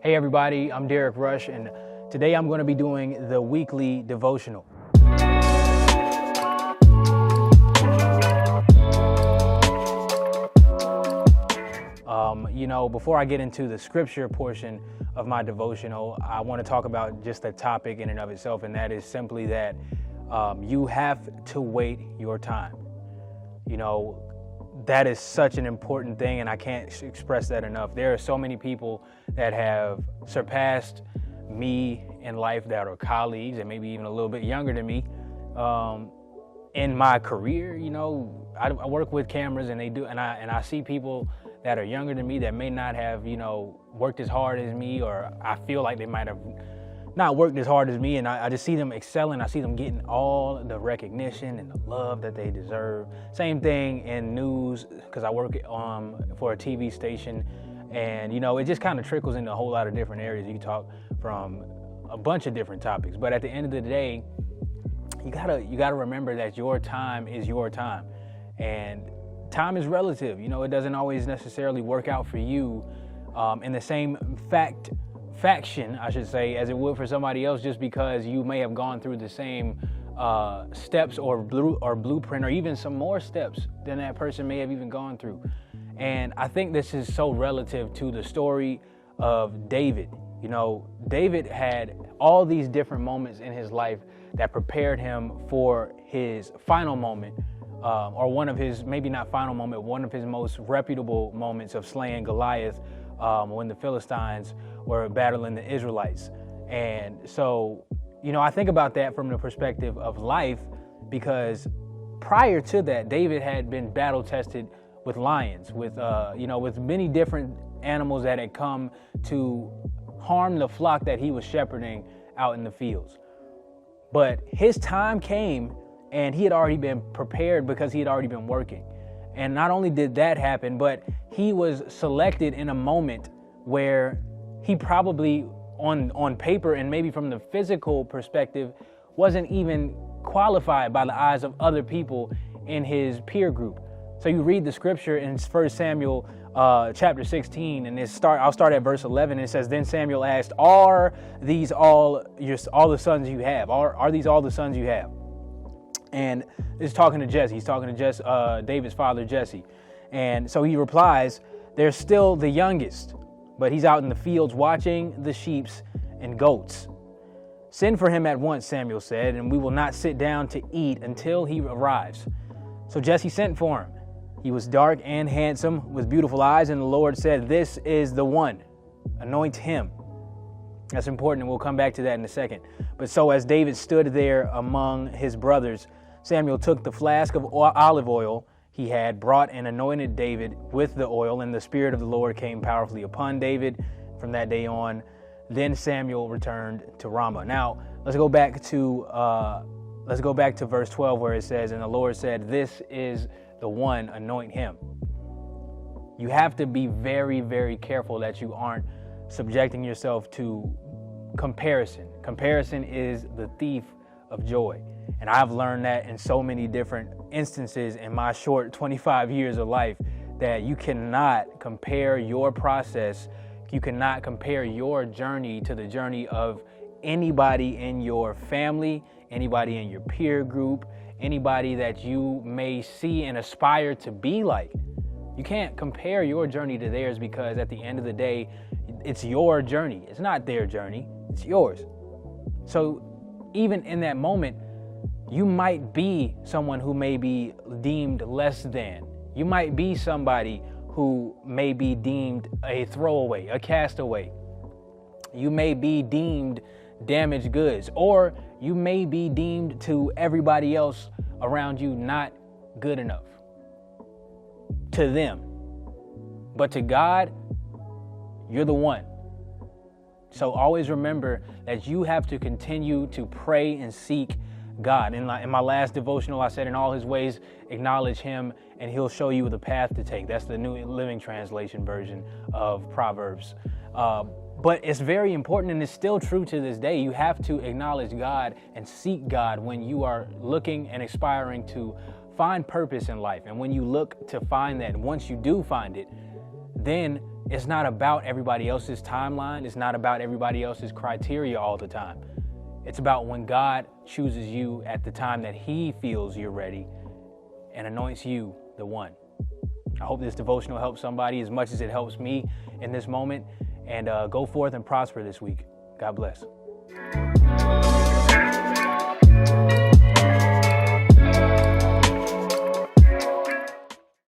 Hey everybody, I'm Deric Rush, and today I'm going to be doing the weekly devotional. Before I get into the scripture portion of my devotional, I want to talk about just the topic in and of itself, and that is simply that you have to wait your time. That is such an important thing, and I can't express that enough. There are so many people that have surpassed me in life that are colleagues and maybe even a little bit younger than me. In my career, I work with cameras, and I see people that are younger than me that may not have, worked as hard as me, or I feel like they might have not worked as hard as me, and I just see them excelling. I see them getting all the recognition and the love that they deserve. Same thing in news, because I work for a TV station, and it just kind of trickles into a whole lot of different areas. You can talk from a bunch of different topics, but at the end of the day, you gotta remember that your time is your time, and time is relative. It doesn't always necessarily work out for you in the same faction, I should say, as it would for somebody else, just because you may have gone through the same steps or blueprint, or even some more steps than that person may have even gone through. And I think this is so relative to the story of David. David had all these different moments in his life that prepared him for his final moment, or one of his, maybe not final moment, one of his most reputable moments of slaying Goliath, when the Philistines were battling the Israelites. And so, I think about that from the perspective of life, because prior to that, David had been battle tested with lions, with many different animals that had come to harm the flock that he was shepherding out in the fields. But his time came, and he had already been prepared because he had already been working. And not only did that happen, but he was selected in a moment where he probably on paper and maybe from the physical perspective wasn't even qualified by the eyes of other people in his peer group. So you read the scripture in 1 Samuel chapter 16, and I'll start at verse 11. And it says, "Then Samuel asked, 'Are these all the sons you have? Are these all the sons you have?'" And he's talking to Jesse. He's talking to David's father, Jesse. And so he replies, "They're still the youngest, but he's out in the fields watching the sheep and goats." "Send for him at once," Samuel said, "and we will not sit down to eat until he arrives." So Jesse sent for him. He was dark and handsome, with beautiful eyes, and the Lord said, "This is the one. Anoint him." That's important, and we'll come back to that in a second. But so as David stood there among his brothers, Samuel took the flask of olive oil he had brought and anointed David with the oil, and the Spirit of the Lord came powerfully upon David from that day on. Then Samuel returned to Ramah. Now, let's go back to verse 12, where it says, "And the Lord said, 'This is the one, anoint him.'" You have to be very, very careful that you aren't subjecting yourself to comparison. Comparison is the thief of joy. And I've learned that in so many different instances in my short 25 years of life, that you cannot compare your process, you cannot compare your journey to the journey of anybody in your family, anybody in your peer group, anybody that you may see and aspire to be like. You can't compare your journey to theirs, because at the end of the day, it's your journey. It's not their journey, it's yours. So even in that moment, you might be someone who may be deemed less than. You might be somebody who may be deemed a throwaway, a castaway. You may be deemed damaged goods, or you may be deemed to everybody else around you not good enough to them. But to God, you're the one. So always remember that you have to continue to pray and seek God. In my last devotional, I said, "In all his ways, acknowledge him, and he'll show you the path to take." That's the New Living Translation version of Proverbs. But it's very important, and it's still true to this day. You have to acknowledge God and seek God when you are looking and aspiring to find purpose in life. And when you look to find that, once you do find it, then It's not about everybody else's timeline. It's not about everybody else's criteria all the time. It's about when God chooses you at the time that he feels you're ready and anoints you the one. I hope this devotional helps somebody as much as it helps me in this moment. And go forth and prosper this week. God bless.